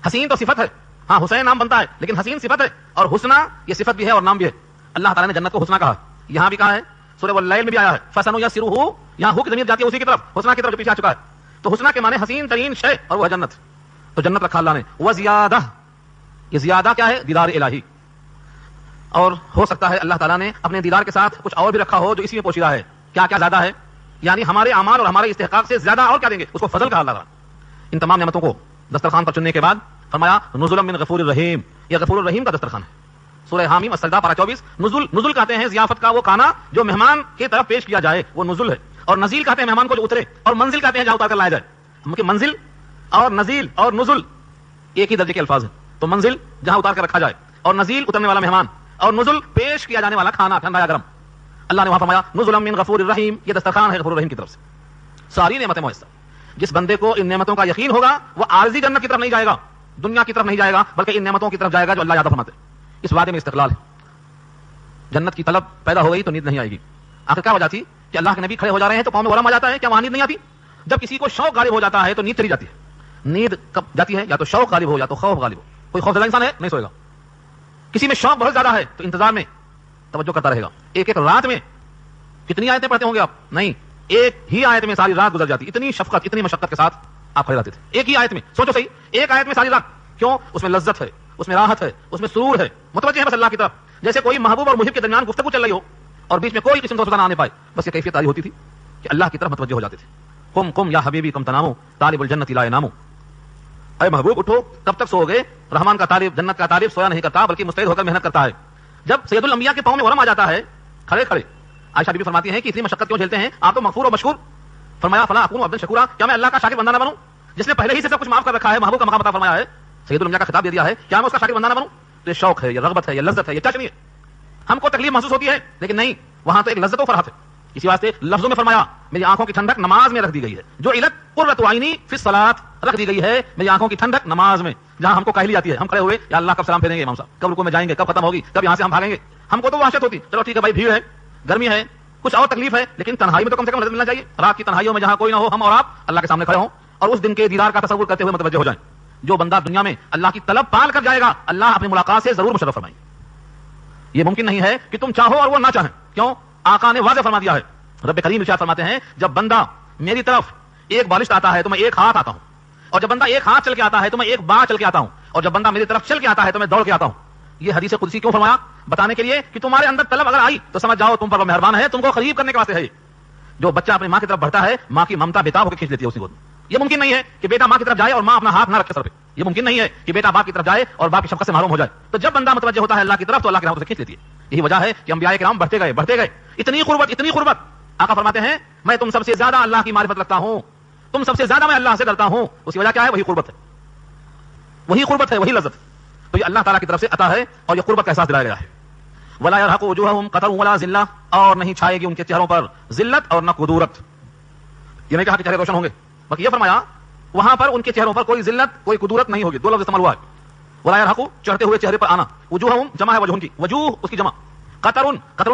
حسین تو صفت ہے ہاں حسین نام بنتا ہے لیکن حسین صفت ہے اور حسنہ یہ صفت بھی ہے اور نام بھی ہے. اللہ تعالیٰ نے جنت کو حسنہ کہا. یہاں بھی کہا ہے سورہ واللیل میں بھی آیا ہے فسنیسرہ. یہاں ہو کی ضمیر جاتی ہے اسی کی طرف حسنہ کی طرف جو پیچھے آ چکا ہے. تو حسنہ کے معنی حسین ترین شے اور وہ ہے جنت. تو جنت رکھا اللہ نے. وزیادہ یہ زیادہ کیا ہے دیدار الہی. اور ہو سکتا ہے اللہ تعالیٰ نے اپنے دیدار کے ساتھ کچھ اور بھی رکھا ہو جو اسی میں پوشیدہ ہے. کیا کیا زیادہ ہے یعنی ہمارے اعمال اور ہمارے استحقاق سے زیادہ اور کیا دیں گے اس کو فضل کہا اللہ تعالیٰ. ان تمام نعمتوں کو دسترخوان پر چننے کے بعد فرمایا نزلا من غفور الرحیم. یہ غفور الرحیم کا دسترخوان ہے. سورہ حامیم السجدہ پارہ 24. نزل کہتے ہیں ضیافت کا وہ کھانا جو مہمان کی طرف پیش کیا جائے وہ نزل ہے. اور نزیل کہتے ہیں مہمان کو جو اترے. اور منزل کہتے ہیں جہاں اتار کر لایا جائے. منزل اور نزیل اور نزل ایک ہی درجے کے الفاظ ہیں. تو منزل جہاں اتار کر رکھا جائے اور نزیل اترنے والا مہمان اور نزل پیش کیا جانے والا کھانا ٹھنڈا یا گرم. اللہ نے وہاں فرمایا نزلا من غفور الرحیم. یہ دسترخوان ہے غفور الرحیم کی طرف سے. ساری نعمتیں میسر. جس بندے کو ان نعمتوں کا یقین ہوگا وہ عارضی جنت کی طرف نہیں جائے گا دنیا کی طرف نہیں جائے گا بلکہ ان نعمتوں کی طرف جائے گا جو اللہ یاد فرماتے. اس وعدے میں استقلال ہے. جنت کی طلب پیدا ہو گئی تو نیند نہیں آئے گی. آخر کیا وجہ تھی کہ اللہ کے نبی کھڑے ہو جا رہے ہیں تو پاؤں میں ورم آ جاتا ہے. کیا وہاں نیند نہیں آتی؟ جب کسی کو شوق غالب ہو جاتا ہے تو نیند چلی جاتی ہے. نیند کب جاتی ہے یا تو شوق غالب ہو یا تو خوف غالب ہو. کوئی خوف زدہ انسان ہے نہیں سوئے گا. کسی میں شوق بہت زیادہ ہے تو انتظار میں توجہ کرتا رہے گا. ایک ایک رات میں کتنی آیتیں پڑھتے ہوں گے آپ؟ نہیں ایک ہی آیت میں ساری رات گزر جاتی. اتنی شفقت اتنی مشقت کے ساتھ آپ کھڑے رہتے تھے ایک ہی آیت میں. سوچو صحیح ایک آیت میں ساری رات. کیوں؟ اس میں لذت ہے اس میں راحت ہے اس میں سرور ہے. متوجہ ہے بس اللہ کی طرف. جیسے کوئی محبوب اور محب کے درمیان گفتگو چل رہی ہو اور بیچ میں کوئی قسم کا نہ آنے پائے. بس یہ کیفیت تاری ہوتی تھی کہ اللہ کی طرف متوجہ ہو جاتے تھے. قم یا حبیبی کم تنامو طالب الجنت لا ینامو. اے محبوب اٹھو کب تک سو گے. رحمان کا طالب جنت کا طالب سویا نہیں کرتا بلکہ مستعد ہو کر محنت کرتا ہے. جب سید الانبیاء کے پاؤں میں ورم آ جاتا ہے کھڑے کھڑے عائشہ بی بی فرماتی ہیں کہ اتنی مشقت کیوں جھیلتے ہیں آپ تو مغفور و مشکور. فرمایا فلا اکون عبدا شکورا. کیا میں اللہ کا شاکر بندہ نہ بنوں جس نے پہلے ہی سے سب کچھ معاف کر رکھا ہے. محبوب کا مقام عطا فرمایا ہے سید الانبیاء کا خطاب دے دیا ہے. کیا میں اس کا شاکر بندہ نہ بنوں؟ تو یہ شوق ہے یہ رغبت ہے یہ لذت ہے یہ چاچنی ہے. ہم کو تکلیف محسوس ہوتی ہے لیکن نہیں وہاں تو ایک لذت و فرحت ہے. اسی واسطے لفظوں میں فرمایا میری آنکھوں کی ٹھنڈک نماز میں رکھ دی گئی ہے. جو علت قرۃ عینی فی الصلاۃ رکھ دی گئی ہے میری آنکھوں کی ٹھنڈک نماز میں. جہاں ہم کو کاہلی آتی ہے ہم کھڑے ہوئے یا اللہ کب سلام پھیریں گے امام صاحب کب رکوع میں جائیں گے کب ختم ہوگی کب یہاں سے ہم بھاگیں گے. ہم کو تو وحشت ہوتی. چلو ٹھیک ہے بھائی بھیڑ ہے گرمی ہے کچھ اور تکلیف ہے لیکن تنہائی میں تو کم سے کم مدد ملنا چاہیے. رات کی تنہائیوں میں جہاں کوئی نہ ہو ہم اور آپ اللہ کے سامنے کھڑے ہوں اور اس دن کے دیدار کا تصور کرتے ہوئے متوجہ ہو جائیں. جو بندہ دنیا میں اللہ کی طلب پال کر جائے گا اللہ اپنی ملاقات سے ضرور مشرف فرمائیں. یہ ممکن نہیں ہے کہ تم چاہو اور وہ نہ چاہیں. کیوں؟ آقا نے واضح فرما دیا ہے. رب کریم ارشاد فرماتے ہیں جب بندہ میری طرف ایک بالشت آتا ہے تو میں ایک ہاتھ آتا ہوں اور جب بندہ ایک ہاتھ چل کے آتا ہے تو میں ایک بار چل کے آتا ہوں اور جب بندہ میری طرف چل کے آتا ہے تو میں دوڑ کے آتا ہوں. یہ حدیث قدسی کیوں فرمایا؟ بتانے کے لیے کہ تمہارے اندر طلب اگر آئی تو سمجھ جاؤ تم پر وہ مہربان ہے تم کو قریب کرنے کے واسطے ہے. جو بچہ اپنی ماں کی طرف بڑھتا ہے ماں کی ممتا بےتاب ہو کے کھینچ لیتی ہے اسی گود میں. یہ ممکن نہیں ہے کہ بیٹا ماں کی طرف جائے اور ماں اپنا ہاتھ نہ رکھے سر پہ. یہ ممکن نہیں ہے کہ بیٹا باپ کی طرف جائے اور باپ کی شفقت سے محروم ہو جائے. تو جب بندہ متوجہ ہوتا ہے اللہ کی طرف تو اللہ کی رحمت سے کھینچ لیتی ہے. یہی وجہ ہے کہ انبیاء کرام بڑھتے گئے اتنی قربت. آقا فرماتے ہیں میں تم سب سے زیادہ اللہ کی معرفت رکھتا ہوں تم سب سے زیادہ میں اللہ سے ڈرتا ہوں. اس کی وجہ کیا ہے؟ وہی قربت ہے وہی لذت. تو یہ اللہ تعالیٰ کی طرف سے عطا ہے اور یہ قربت کا احساس دلایا گیا ہے. ولا يرهق وجوههم قتر ولا ذلہ. اور نہیں چھائے گی ان کے چہروں پر ذلت اور نہ کدورت. یہ نہیں کہا کہ چہرے روشن ہوں گے بلکہ یہ فرمایا وہاں پر ان کے چہروں پر کوئی ذلت کوئی کدورت نہیں ہوگی. دو لفظ استعمال ہوا ہے. ولا يرهق چڑھتے ہوئے چہرے پر آنا. وجوہهم جمع ہے وجہن کی. وجوہ اس کی جمع. قطر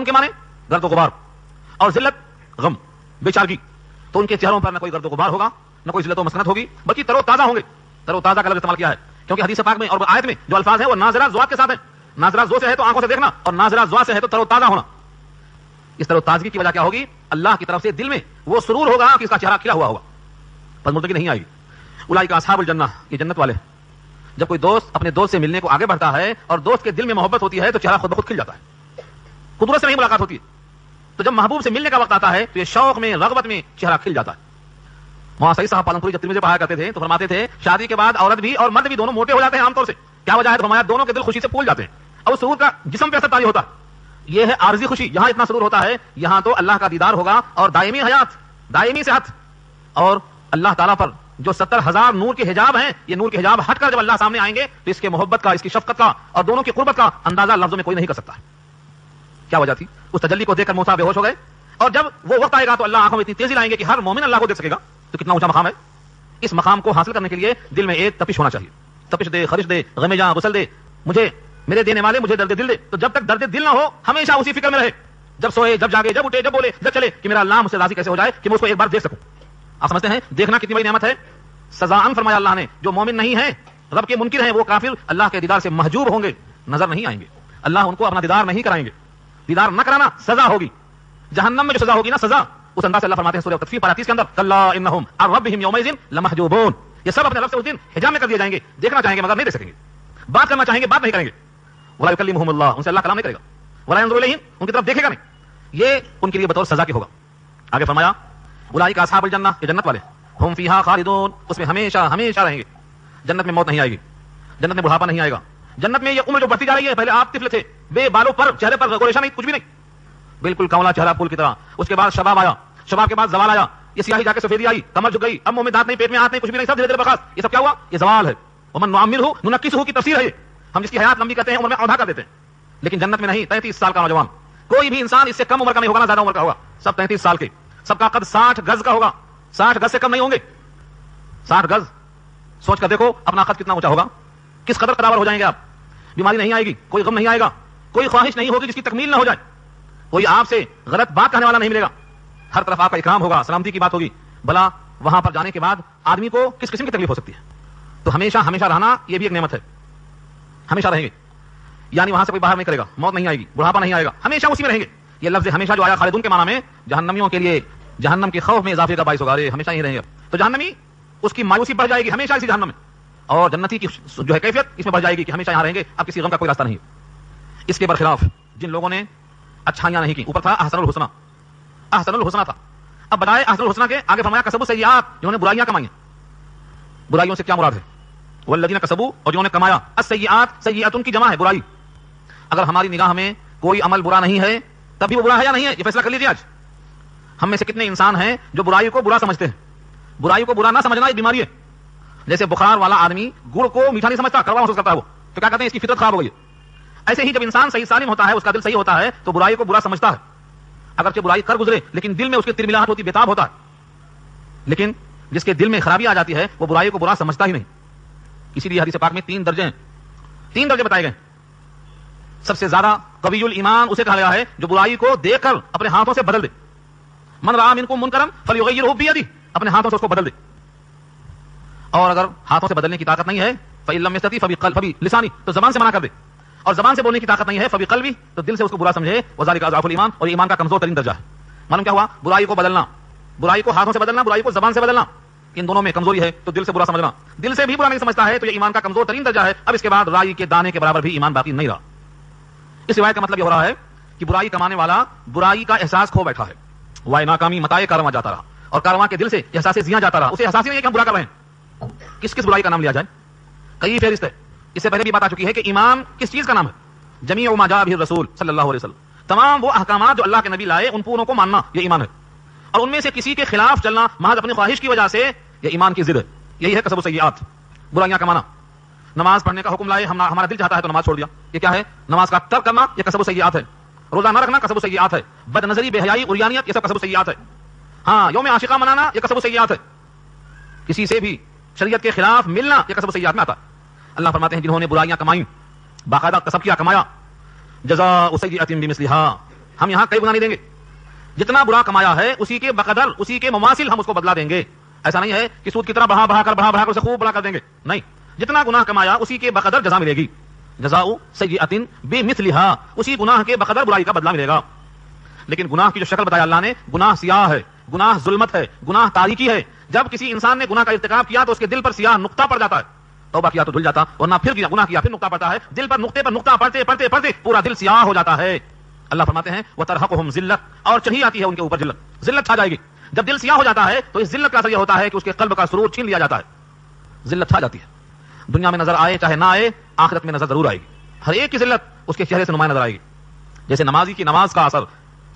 کے معنی گرد و غبار اور ذلت غم بے چارگی. تو ان کے چہروں پر نہ کوئی گرد و غبار ہوگا نہ کوئی ذلت و مسکنت ہوگی بلکہ تر و تازہ ہوں گے. تر و تازہ کا لفظ استعمال کیا ہے کیونکہ حدیث پاک میں اور آیت میں جو الفاظ ہیں وہ ناظرہ زوات کے ساتھ ہیں. ناظرہ زو سے ہے تو آنکھوں سے دیکھنا اور ناظرہ زوا سے ہے تو تر و تازہ ہونا. اس تر و تازگی کی وجہ کیا ہوگی؟ اللہ کی طرف سے دل میں وہ سرور ہوگا کہ اس کا چہرہ کھلا ہوا ہوگا بس مردگی نہیں آئے گی. اولئک اصحاب الجنہ یہ جنت والے. جب کوئی دوست اپنے دوست سے ملنے کو آگے بڑھتا ہے اور دوست کے دل میں محبت ہوتی ہے تو چہرہ خود بخود کھل جاتا ہے. قدرت سے نہیں ملاقات ہوتی ہے تو جب محبوب سے ملنے کا وقت آتا ہے تو یہ شوق میں رغبت میں چہرہ کھل جاتا ہے. وہاں صحیح صاحب پالنپوری جب ترمذی پڑھایا کرتے تھے تو فرماتے تھے شادی کے بعد عورت بھی اور مرد بھی دونوں موٹے ہو جاتے ہیں عام طور سے. کیا وجہ ہے؟ تو فرمایا دونوں کے دل خوشی سے پھول جاتے ہیں اور سرور کا جسم پہ اثر تاری ہوتا ہے. یہ ہے عارضی خوشی. یہاں اتنا سرور ہوتا ہے, یہاں تو اللہ کا دیدار ہوگا اور دائمی حیات, دائمی صحت, اور اللہ تعالیٰ پر جو 70,000 نور کے حجاب ہیں, یہ نور کے حجاب ہٹ کر جب اللہ سامنے آئیں گے تو اس کے محبت کا, اس کی شفقت کا اور دونوں کی قربت کا اندازہ لفظوں میں کوئی نہیں کر سکتا. کیا وجہ تھی؟ اس تجلی کو دیکھ کر موسیٰ بے ہوش ہو گئے, اور جب وہ وقت آئے گا تو اللہ آنکھوں میں اتنی تیزی لائیں گے کہ ہر مومن اللہ کو دیکھ سکے گا. تو کتنا اونچا مقام ہے. اس مقام کو حاصل کرنے کے لیے دل میں ایک تپش ہونا چاہیے. تپش دے, خرش دے, غم جاں غسل دے, مجھے میرے دینے والے مجھے درد دل دے. تو جب تک درد دل نہ ہو ہمیشہ اسی فکر میں رہے, جب سوئے, جب جاگے, جب اٹھے, جب بولے, جب چلے, کہ میرا اللہ مجھ سے راضی کیسے ہو جائے کہ میں اس کو ایک بار دیکھ سکوں. آپ سمجھتے ہیں دیکھنا کتنی بڑی نعمت ہے. سزاً فرمایا اللہ نے, جو مومن نہیں ہیں, رب کے منکر ہیں, وہ کافر اللہ کے دیدار سے محجوب ہوں گے, نظر نہیں آئیں گے. اللہ ان کو اپنا دیدار نہیں کرائیں گے. دیدار نہ کرانا سزا ہوگی. جہنم میں جو سزا ہوگی نا, سزا اس انداز سے اللہ فرماتے ہیں سورہ تطفیف 30 کے اندر, کلا انہم عن ربہم یومئذ لمحجوبون. یہ سب اپنے رب سے اس دن حجاب میں کر دیے جائیں گے. دیکھنا چاہیں گے مگر نہیں دیکھ سکیں گے, بات کرنا چاہیں گے بات نہیں کریں گے. ولا یکلمہم اللہ, ان سے اللہ کلام نہیں کرے گا. ولا ینظر الیہم, ان کی طرف دیکھے گا نہیں. یہ ان کے لیے بطور سزا کے ہوگا. آگے فرمایا اولئک اصحاب الجنہ, یہ جنت والے, ہم فیہا خالدون, اس میں ہمیشہ ہمیشہ رہیں گے. جنت میں موت نہیں آئے گی, جنت میں بڑھاپا نہیں آئے گا. جنت میں یہ عمر جو بڑھتی جا رہی ہے, پہلے آپ طفل تھے, بے بالوں پر, چہرے پر گوریشا نہیں, کچھ بھی نہیں, بالکل کملا چہرہ پھول کی طرح. اس کے بعد شباب آیا, شباب کے بعد زوال آیا, یہ سیاہی جا کے سفیدی آئی, کمر جھک گئی, اب منہ میں دانت نہیں, پیٹ میں ہاتھ نہیں, کچھ بھی نہیں, سب دھیرے دھیرے برخاست. یہ سب کیا ہوا؟ یہ زوال ہے. ومن نعمرہ ننکسہ کی تفسیر ہے. ہم جس کی حیات لمبی کرتے ہیں عمر میں اوندھا کر دیتے ہیں. لیکن جنت میں نہیں, 33 سال کا نوجوان, کوئی بھی انسان اس سے کم عمر کا نہیں ہوگا, نہ زیادہ عمر کا ہوگا, سب 33 سال کے. سب کا قد 60 گز کا ہوگا, 60 گز سے کم نہیں ہوں گے. 60 گز, سوچ کر دیکھو اپنا قد کتنا اونچا ہوگا, کس قدر قداور ہو جائیں گے آپ. بیماری نہیں آئے گی, کوئی غم نہیں آئے گا, کوئی خواہش نہیں ہوگی جس کی تکمیل نہ ہو جائے, کوئی آپ سے غلط بات کہنے والا نہیں ملے گا, ہر طرف آپ کا اکرام ہوگا, سلامتی کی بات ہوگی. بلا وہاں پر جانے کے بعد آدمی کو کس قسم کی تکلیف ہو سکتی ہے. تو ہمیشہ ہمیشہ رہنا یہ بھی ایک نعمت ہے. ہمیشہ رہیں گے یعنی وہاں سے کوئی باہر نہیں کرے گا, موت نہیں آئے گی, بڑھاپا نہیں آئے گا, ہمیشہ اسی میں رہیں گے. یہ لفظ ہمیشہ جو آیا خالدون کے معنی میں جہنمیوں کے لیے جہنم کے خوف میں اضافے کا باعث ہوگا, ہمیشہ ہی رہیں گے. تو جہنمی اس کی مایوسی بڑھ جائے گی ہمیشہ اسی جہنم میں, اور جنتی کی جو ہے کیفیت اس میں بڑھ جائے گی کہ ہمیشہ یہاں رہیں گے, اب کسی غم کا کوئی راستہ نہیں. اس کے برخلاف جن لوگوں نے اچھائیاں نہیں کی, اوپر تھا احسن الحسنہ, احسن الحسنہ تھا, اب بجائے احسن الحسنہ کے آگے فرمایا کسبوا السیئات, جنہوں نے برائیاں کمائیں. برائیوں سے کیا مراد ہے؟ والذین کسبوا, اور جنہوں نے کمایا, السیئات, سیئۃ کی جمع ہے برائی. اگر ہماری نگاہ میں کوئی عمل برا نہیں ہے تب بھی وہ برا ہے یا نہیں ہے, یہ فیصلہ کر لیجیے. آج ہم میں سے کتنے انسان ہیں جو برائی کو برا سمجھتے ہیں. برائی کو برا نہ سمجھنا ایک بیماری ہے. جیسے بخار والا آدمی گڑ کو میٹھا نہیں سمجھتا, کڑوا محسوس کرتا ہے, وہ تو کیا کہتے ہیں اس کی فطرت خراب ہو گئی. ایسے ہی جب انسان صحیح سالم ہوتا ہے, اس کا دل صحیح ہوتا ہے, تو برائی کو برا سمجھتا ہے. اگرچہ برائی کر گزرے لیکن دل میں اس کی ترملاہٹ ہوتی, بےتاب ہوتا ہے. لیکن جس کے دل میں خرابی آ جاتی ہے وہ برائی کو برا سمجھتا ہی نہیں. اسی لیے حدیث پاک میں 3 درجے ہیں, 3 درجے بتائے گئے. سب سے زیادہ قوی الایمان اسے کہا گیا ہے جو برائی کو دیکھ کر اپنے ہاتھوں سے بدل دے. من رأى منکم منکرا فلیغیرہ بیدہ, اپنے ہاتھوں سے اس کو بدل دے. اور اگر ہاتھوں سے بدلنے کی طاقت نہیں ہے فإن لم يستطع فبلسانہ, تو زبان سے منع کر دے. اور زبان سے بولنے کی طاقت نہیں ہے فبقلبہ, تو دل سے اس کو برا سمجھے. وذلک اضعف الایمان, اور ایمان کا کمزور ترین درجہ ہے. معلوم کیا ہوا؟ برائی کو بدلنا, برائی کو ہاتھوں سے بدلنا, برائی کو زبان سے بدلنا, ان دونوں میں کمزوری ہے. تو دل سے برا سمجھنا, دل سے بھی برا نہیں سمجھتا ہے تو یہ ایمان کا کمزور ترین درجہ ہے. اب اس کے بعد رائی کے دانے کے برابر بھی ایمان باقی نہیں رہا. اس روایت کا مطلب یہ ہو رہا ہے کہ برائی کمانے والا برائی کا احساس کھو بیٹھا ہے. وائے ناکامی متائے کارواں جاتا رہا, اور کارواں کے دل سے احساس زیاں جاتا رہا. اسے احساس ہی نہیں ہے کہ ہم برا کر رہے ہیں. کس کس برائی کا نام لیا جائے؟ کئی فہرست ہے. اس سے پہلے بھی بات آ چکی ہے کہ ایمان کس چیز کا نام ہے. جمیع ما جاء به الرسول صلی اللہ علیہ وسلم, تمام وہ احکامات جو اللہ کے نبی لائے ان پوروں کو ماننا یہ ایمان ہے. اور ان میں سے کسی کے خلاف چلنا محض اپنی خواہش کی وجہ سے یہ ایمان کی ضد ہے. یہی ہے کسب السیئات, برائیاں کمانا. نماز پڑھنے کا حکم لائے, ہمارا دل چاہتا ہے تو نماز چھوڑ دیا, یہ کیا ہے؟ نماز کا ترک کرنا, یہ کسب السیئات ہے. روزہ نہ رکھنا کسب السیئات ہے. بد نظری, بے حیائی, عریانیت, یہ سب کسب السیئات ہے. ہاں, یوم عاشقہ منانا یہ کسب السیئات ہے. کسی سے بھی شریعت کے خلاف ملنا یہ کسب السیئات میں آتا ہے. اللہ فرماتے ہیں جنہوں نے برائیاں کمائیں, باقاعدہ کسب کیا, کمایا, جزاء سیئۃ بمثلھا, ہم یہاں کئی گنا نہیں دیں گے. جتنا برا کمایا ہے اسی کے بقدر, اسی کے مماثل ہم اس کو بدلا دیں گے. ایسا نہیں ہے کہ سود کی طرح بڑھا کر اسے خوب بڑا کر دیں گے, نہیں. جتنا گناہ کمایا اسی کے بقدر جزا ملے گی. جزاء سیئۃ بمثلھا, اسی گناہ کے بقدر برائی کا بدلہ ملے گا. لیکن گناہ کی جو شکل بتایا اللہ نے, گناہ سیاہ ہے, گناہ ظلمت ہے, گناہ تاریکی ہے. جب کسی انسان نے گناہ کا ارتکاب کیا تو اس کے دل پر سیاہ نقطہ پڑ جاتا ہے. توبہ کیا تو دھل جاتا, ورنہ پھر گناہ کیا پھر نقطہ پڑتا ہے. دل پر نقطہ پڑتے پورا دل سیاہ ہو جاتا ہے. اللہ فرماتے ہیں وترہقہم ذلت, اور چڑھی آتی ہے ان کے اوپر ذلت, ذلت چھا جائے گی. جب دل سیاہ ہو جاتا ہے تو اس ذلت کا اثر یہ ہوتا ہے کہ اس کے قلب کا سرور چھین لیا جاتا ہے، ذلت چھا جاتی ہے. دنیا میں نظر آئے چاہے نہ آئے، آخرت میں نظر ضرور آئے گی. ہر ایک کی ذلت اس کے چہرے سے نمایاں نظر آئے گی. جیسے نمازی کی نماز کا اثر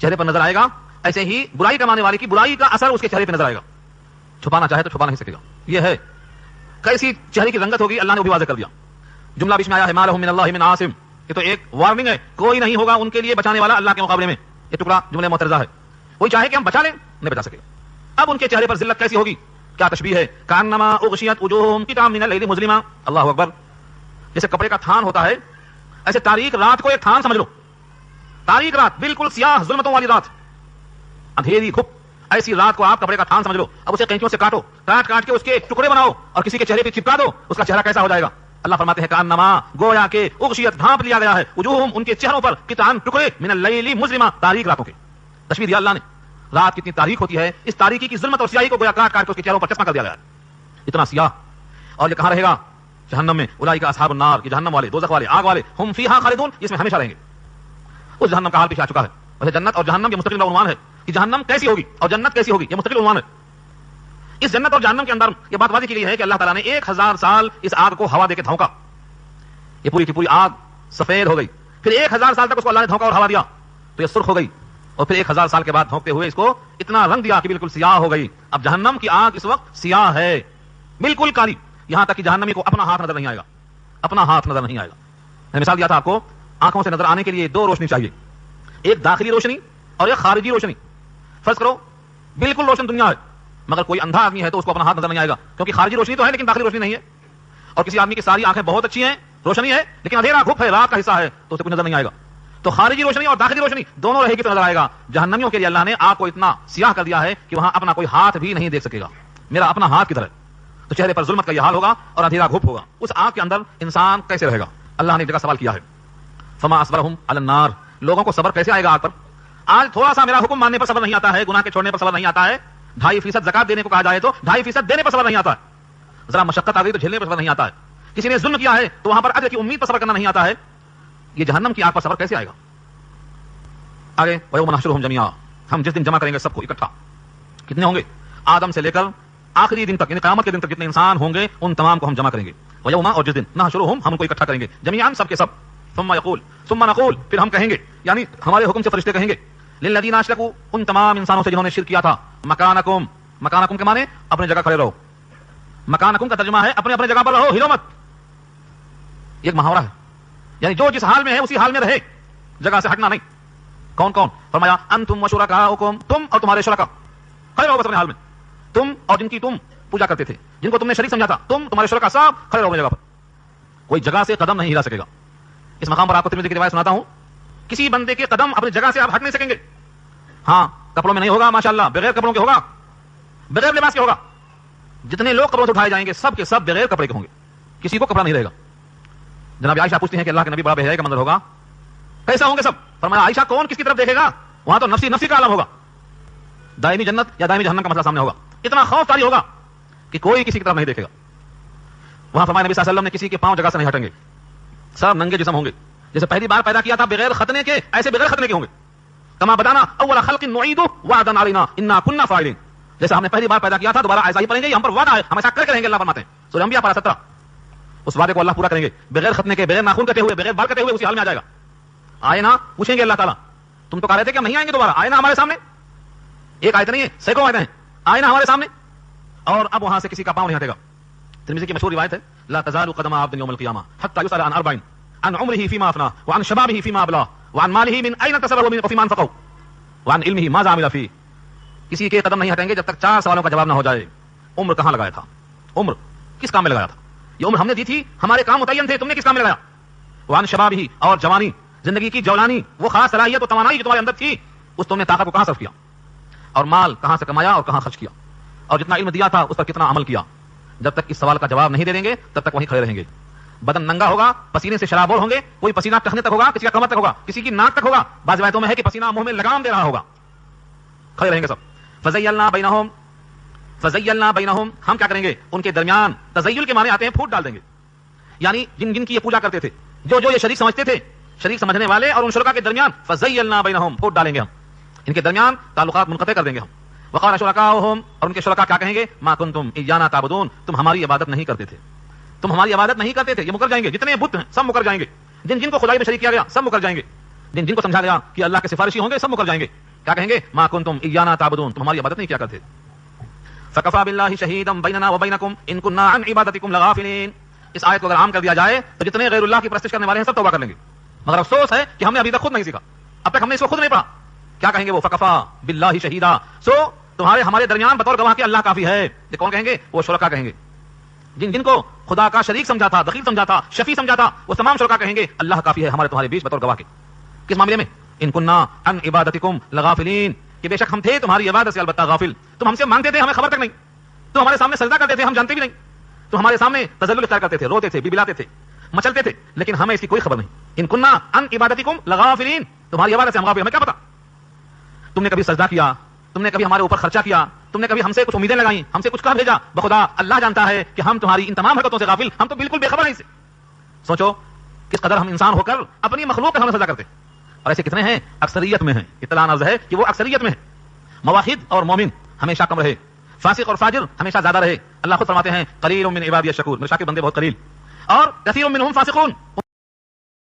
چہرے پر نظر آئے گا، ایسے ہی برائی کمانے والے کی برائی کا اثر اس کے چہرے پہ نظر آئے گا. چھپانا چاہے تو چھپا نہیں سکے گا. یہ ہے کیسی چہرے کی رنگت ہوگی، اللہ نے وہ بھی واضح کر دیا. جملہ بیچ میں آیا ہے ما لہم من اللہ من عاصم، یہ تو ایک وارننگ ہے، کوئی نہیں ہوگا ان کے لیے بچانے والا اللہ کے مقابلے میں. یہ ٹکڑا جملے معترضہ ہے، کوئی چاہے کہ ہم بچا لیں نہیں بچا سکے. اب ان کے چہرے پر ذلت کیسی ہوگی، کیا تشبیہ ہے. کانما اغشیت وجوہہم قطعا من اللیل مظلما، اللہ اکبر. جیسے کپڑے کا تھان ہوتا ہے، ایسے تاریک رات کو ایک تھان سمجھ لو. تاریک رات، بالکل سیاہ ظلمتوں والی رات، اندھیری گھپ، ایسی رات کو آپ کپڑے کا تھان سمجھ لو. اب اسے قینچیوں سے کاٹو، کاٹ کاٹ کے اس کے ٹکڑے بناؤ اور کسی کے چہرے پہ چپکا دو، اس کا چہرہ کیسا ہو جائے گا. اللہ فرماتے ہیں کانما، گویا کہ اغشیت ڈھانپ لیا گیا ہے، وجوہہم ان کے چہروں پر قطعا ٹکڑے من اللیل مظلما، تاریک راتوں کے. تشبیہ دیا اللہ نے، رات کتنی تاریک ہوتی ہے، اس تاریکی کی ظلمت اور سیاہی کو گویا کاٹ کاٹ کے اس کے چہروں پر چشمہ کر دیا گیا ہے. اتنا سیاہ. اور یہ کہاں رہے گا؟ جہنم میں. اولئک اصحاب النار، یہ جہنم والے، دوزخ والے، آگ والے، ہم فیہا خالدون، اس میں ہمیشہ رہیں گے. اس جہنم کا حال پیش آ چکا ہے. ویسے جنت اور جہنم یہ مستقل عنوان ہے کہ جہنم کیسی ہوگی اور جنت کیسی ہوگی، یہ مستقل عنوان ہے. اس جنت اور جہنم کے اندر یہ بات واضح کی گئی ہے کہ اللہ تعالیٰ نے 1000 سال اس آگ کو ہوا دے کے دھونکا. یہ پوری کی پوری آگ سفید ہو گئی. پھر 1000 سال تک اس کو اللہ نے دھونکا اور ہوا دیا تو یہ سرخ ہو گئی. اور پھر 1000 سال کے بعد دھونکتے ہوئے اس کو اتنا رنگ دیا کہ بالکل سیاہ ہو گئی. اب جہنم کی آگ اس وقت سیاہ ہے، بالکل کالی. یہاں تک کہ جہنمی کو اپنا ہاتھ نظر نہیں آئے گا، اپنا ہاتھ نظر نہیں آئے گا. میں نے مثال دیا تھا آپ کو، آنکھوں سے نظر آنے کے لیے 2 روشنی چاہیے، ایک داخلی روشنی اور ایک خارجی روشنی. فرض کرو بالکل روشن دنیا ہے مگر کوئی اندھا آدمی ہے تو اس کو اپنا ہاتھ نظر نہیں آئے گا، کیونکہ خارجی روشنی تو ہے لیکن داخلی روشنی نہیں ہے. اور کسی آدمی کی ساری آنکھیں بہت اچھی ہیں، روشنی ہے لیکن اندھیرا گھپ ہے، رات کا حصہ ہے تو اسے کچھ نظر نہیں آئے گا. تو خارجی روشنی اور داخلی روشنی دونوں رہے گی تو نظر آئے گا. جہنمیوں کے لیے اللہ نے آگ کو اتنا سیاہ کر دیا ہے کہ وہاں اپنا کوئی ہاتھ بھی نہیں دیکھ سکے گا. میرا اپنا ہاتھ کدھر ہے؟ تو چہرے پر ظلمت کا یہ حال ہوگا اور اندھیرا گھپ ہوگا. اس آگ کے اندر انسان کیسے رہے گا؟ اللہ نے ایک جگہ سوال کیا ہے، فما اصبرہم علی النار، لوگوں کو صبر کیسے آئے گا آگ پر؟ آج تھوڑا سا میرا حکم ماننے پر صبر نہیں آتا ہے، گناہ کے چھوڑنے پر صبر نہیں آتا ہے. 2.5% زکات دینے کو کہا جائے تو 2.5% دینے پر صبر نہیں آتا ہے. ذرا مشقت آ گئی تو جھیلنے پر صبر نہیں آتا ہے. کسی نے ظلم کیا ہے تو وہاں پر اجر کی امید پر صبر کرنا نہیں آتا ہے. یہ جہنم کی آگ پر صبر کیسے آئے گا؟ آگے وَيَوْمَ نَحْشُرُهُمْ جَمِيعًا، ہم جس دن جمع کریں گے سب کو اکٹھا. کتنے ہوں گے؟ آدم سے لے کر آخری دن تک، یعنی قیامت کے دن تک جتنے انسان ہوں گے ان تمام کو ہم جمع کریں گے. وَيَوْمَ، اور جس دن نَحْشُرُهُمْ، ہم ان کو اکٹھا کریں گے جميعًا، سب کے سب. ثم نقول، پھر ہم کہیں گے، یعنی ہمارے حکم سے فرشتے کہیں گے، للذین اشرکوا، ان تمام انسانوں سے جنہوں نے شرک کیا تھا، مکانکم، مکانکم کے معنی اپنے جگہ کھڑے رہو. مکانکم کا ترجمہ ہے اپنے اپنے جگہ پر رہو، ہلو مت. یہ ایک محاورہ ہے، یعنی جو جس حال میں ہے اسی حال میں رہے، جگہ سے ہٹنا نہیں. کون کون؟ فرمایا انتم وشرکاؤکم، تم اور تمہارے شرکا، کھڑے رہو بس اپنے حال میں. تم اور جن کی تم پوجا کرتے تھے، جن کو تم نے شریک سمجھا تھا، تم تمہارے شرکا سب کھڑے رہو اپنی جگہ پر. کوئی جگہ سے قدم نہیں ہلا سکے گا. اس مقام پر آپ کو ترمذی کی روایت سناتا ہوں، کسی بندے کے قدم اپنی جگہ سے آپ ہٹ نہیں سکیں گے. ہاں کپڑوں میں نہیں ہوگا ماشاءاللہ، بغیر کپڑوں کے ہوگا، بغیر لباس کے ہوگا. جتنے لوگ قبروں سے اٹھائے جائیں گے سب کے سب بغیر کپڑے کے ہوں گے، کسی کو کپڑا نہیں رہے گا. جناب عائشہ پوچھتی ہیں کہ اللہ کے نبی بڑا بے حیائی کا منظر ہوگا، کیسا ہوں گے سب؟ فرمایا عائشہ کون کس کی طرف دیکھے گا؟ وہاں تو نفسی نفسی کا عالم ہوگا، دائمی جنت یا دائمی جہنم کا مسئلہ سامنے ہوگا. اتنا خوف طاری ہوگا کہ کوئی کسی کی طرف نہیں دیکھے گا. وہاں فرمایا نبی صلی اللہ علیہ وسلم نے کسی کے پاؤں جگہ سے نہیں ہٹیں گے، سب ننگے جسم ہوں گے. جیسے پہلی بار پیدا کیا تھا بغیر ختنے کے، ایسے بغیر ختنے کے ہوں گے. کما بدانا اول خلق نعیدہ وعدا علینا انا کنا فاعلین، جیسے ہم نے پہلی بار پیدا کیا تھا دوبارہ ایسا ہی پڑھیں گے، ہم پر وعدہ ہے ہم ایسا کر کے رہیں گے. اللہ فرماتے ہیں سورہ انبیاء پارہ 17، اس وعدے کو اللہ پورا کریں گے. بغیر ختنے کے، بغیر ناخن کٹے ہوئے، بغیر بال کٹے ہوئے اسی حال میں آ جائے گا. آئے نا، پوچھیں گے اللہ تعالیٰ تم تو کہہ رہے تھے کہ ہم نہیں آئیں گے دوبارہ، آئے نا ہمارے سامنے. ایک آیت نہیں ہے، سینکڑوں آیتیں ہیں، آئے نا ہمارے سامنے. اور اب وہاں سے کسی کا پاؤں نہیں ہٹے گا. ترمذی کی مشہور روایت ہے، لا تزال قدم عبد یوم القیامہ حتى يسأل عن 4، عن عمره فيما افناه، وعن شبابه فيما ابلاه، وعن ماله من اين اكتسبه وفيما انفقه، وعن علمه ماذا عمل فيه. کسی کے قدم نہیں ہٹیں گے جب تک 4 سوالوں کا جواب نہ ہو جائے. عمر کہاں لگایا تھا؟ عمر کس کام میں لگایا تھا؟ یہ عمر ہم نے دی تھی، ہمارے کام متعین تھے، تم نے کس کام میں لگایا؟ وعن شبابه، اور جوانی، زندگی کی جولانی، وہ خاص صلاحیت و توانائی جو تمہارے اندر تھی، اس تم نے طاقت کو کہاں صرف کیا؟ اور مال کہاں سے کمایا اور کہاں خرچ کیا؟ اور جتنا علم دیا تھا اس پر کتنا عمل کیا؟ جب تک اس سوال کا جواب نہیں دے دیں گے تب تک وہیں کھڑے رہیں گے. بدن ننگا ہوگا، پسینے سے شرابور ہوں گے، کوئی پسینہ ٹخنے تک ہوگا، کسی کا کمر تک ہوگا، کسی کی ناک تک ہوگا، بعض روایتوں میں ہے کہ پسینہ منہ میں لگام دے رہا ہوگا. کھڑے رہیں گے سب. فزیلنا بینہم، ہم کیا کریں گے ان کے درمیان؟ تزیل کے معنی آتے ہیں پھوٹ ڈال دیں گے، یعنی جن جن کی یہ پوجا کرتے تھے، جو جو یہ شریک سمجھتے تھے، شریک سمجھنے والے اور ان شرکا کے درمیان فزیلنا بینہم، پھوٹ ڈالیں گے ہم، ان کے درمیان تعلقات منقطع کر دیں گے ہم. وقال شرکاؤہم، اور ان کے شرکا کیا کہیں گے؟ ما کنتم ایانا تعبدون، تم ہماری عبادت نہیں کرتے تھے، تم ہماری عبادت نہیں کرتے تھے. یہ مکر جائیں گے، جتنے بت ہیں سب مکر جائیں گے، جن جن کو خدائی میں شریک کیا گیا سب مکر جائیں گے، جن جن کو سمجھا گیا کہ اللہ کے سفارشی ہوں گے سب مکر جائیں گے. کیا کہیں گے؟ ما کنتم ایانا تعبدون، تم ہماری عبادت نہیں کیا کرتے. فکفى باللہ شہیدا بیننا وبینکم ان کننا عن عبادتکم لغافلین. اس آیت کو اگر عام کر دیا جائے تو جتنے غیر اللہ کی پرستش کرنے والے ہیں سب توبہ کر لیں گے، مگر افسوس ہے کہ ہم نے ابھی تک خود نہیں سیکھا، اب تک ہم نے اس کو خود نہیں پڑھا. کیا کہیں گے وہ؟ فکفى باللہ شہیدا، سو تمہارے ہمارے درمیان بطور گواہ کے اللہ کافی ہے. یہ کون کہیں گے؟ وہ شرکا کہیں گے، جن جن کو خدا کا شریک سمجھا تھا، دخیل سمجھا تھا، شفیع سمجھا تھا، وہ تمام شرکا کہیں گے اللہ کافی ہے ہمارے تمہارے بیچ بطور گواہ کے. کس معاملے میں؟ ان کننا عن عبادتکم لغافلین، کہ بے شک ہم تھے تمہاری عبادت سے البتہ غافل. تم ہم سے مانگتے تھے، ہمیں خبر تک نہیں. تم ہمارے سامنے سجدہ کرتے تھے، ہم جانتے بھی نہیں. تم ہمارے سامنے تذلل اختیار کرتے تھے، روتے تھے، بلبلاتے تھے، مچلتے تھے، لیکن ہمیں اس کی کوئی خبر نہیں. ان کننا عن عبادتکم لغافلین، تمہاری عبادت سے ہم غافل، ہمیں کیا پتا. تم نے کبھی سجدہ کیا، تم نے کبھی ہمارے اوپر خرچہ کیا، تم نے کبھی ہم سے کچھ امیدیں لگائیں، ہم سے کچھ کہا بھیجا؟ بخدا اللہ جانتا ہے کہ ہم تمہاری ان تمام حرکتوں سے غافل، ہم تو بالکل بے خبر ہیں اس سے. سوچو کس قدر ہم انسان ہو کر اپنی مخلوق کا ہمیں سجدہ کرتے. اور ایسے کتنے ہیں؟ اکثریت میں ہیں. اطلاع عرض ہے کہ وہ اکثریت میں ہیں. موحد اور مومن ہمیشہ کم رہے، فاسق اور فاجر ہمیشہ زیادہ رہے. اللہ خود فرماتے ہیں قلیل من عبادی الشکور، میرے شاکر بندے بہت قلیل، اور کثیر منہم فاسقون.